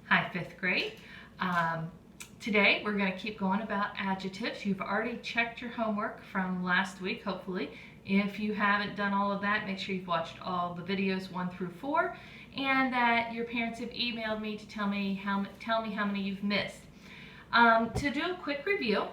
Hi, fifth grade. Today we're going to keep going about adjectives. You've already checked your homework from last week, hopefully. If you haven't done all of that, make sure you've watched all the videos 1 through 4 and that your parents have emailed me to tell me how many you've missed. To do a quick review,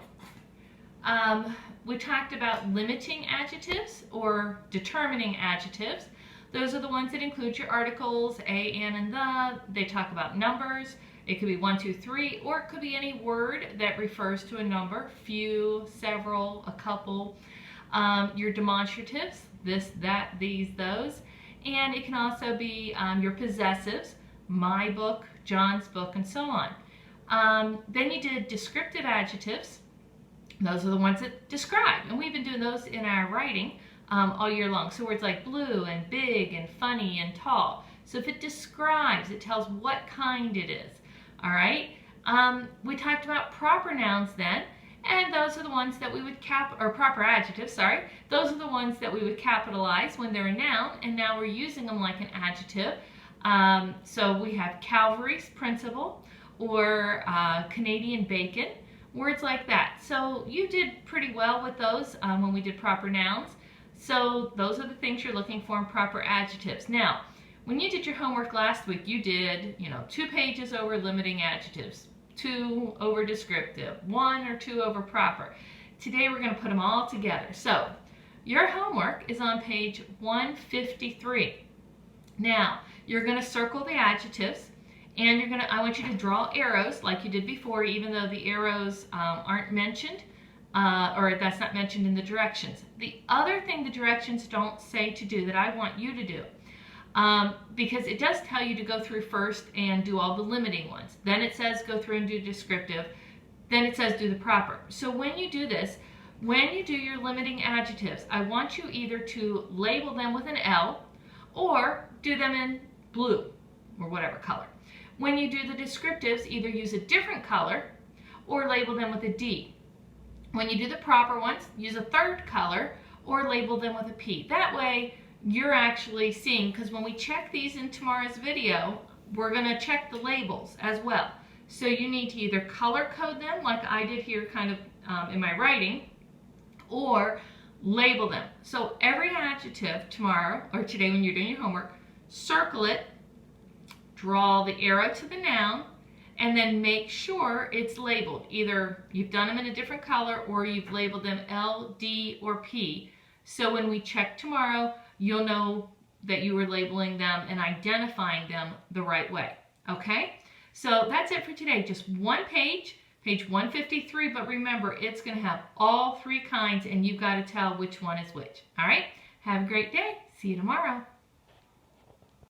we talked about limiting adjectives or determining adjectives. Those are the ones that include your articles, a, an, and the. They talk about numbers. It could be 1, 2, 3, or it could be any word that refers to a number, few, several, a couple. Your demonstratives, this, that, these, those. And it can also be your possessives, my book, John's book, and so on. Then you did descriptive adjectives. Those are the ones that describe, and we've been doing those in our writing all year long. So words like blue and big and funny and tall. So if it describes, it tells what kind it is. All right. We talked about proper nouns then, and those are the ones that we would proper adjectives, sorry. Those are the ones that we would capitalize when they're a noun, and now we're using them like an adjective. So we have Calvary's principle or Canadian bacon, words like that. So you did pretty well with those when we did proper nouns. So those are the things you're looking for in proper adjectives. Now, when you did your homework last week, you did, 2 pages over limiting adjectives, 2 over descriptive, 1 or 2 over proper. Today we're going to put them all together. So your homework is on page 153. Now, you're going to circle the adjectives, and I want you to draw arrows like you did before, even though the arrows aren't mentioned, or that's not mentioned in the directions. The other thing the directions don't say to do that I want you to do, because it does tell you to go through first and do all the limiting ones. Then it says go through and do descriptive. Then it says do the proper. So when you do this, when you do your limiting adjectives, I want you either to label them with an L or do them in blue or whatever color. When you do the descriptives, either use a different color or label them with a D. When you do the proper ones, use a third color or label them with a P. That way, you're actually seeing, because when we check these in tomorrow's video, we're going to check the labels as well. So you need to either color code them, like I did here kind of in my writing, or label them. So every adjective tomorrow, or today when you're doing your homework, circle it, draw the arrow to the noun, and then make sure it's labeled. Either you've done them in a different color or you've labeled them L, D, or P. So when we check tomorrow, you'll know that you were labeling them and identifying them the right way. Okay? So that's it for today. Just one page, page 153, but remember, it's going to have all 3 kinds, and you've got to tell which one is which. All right? Have a great day. See you tomorrow.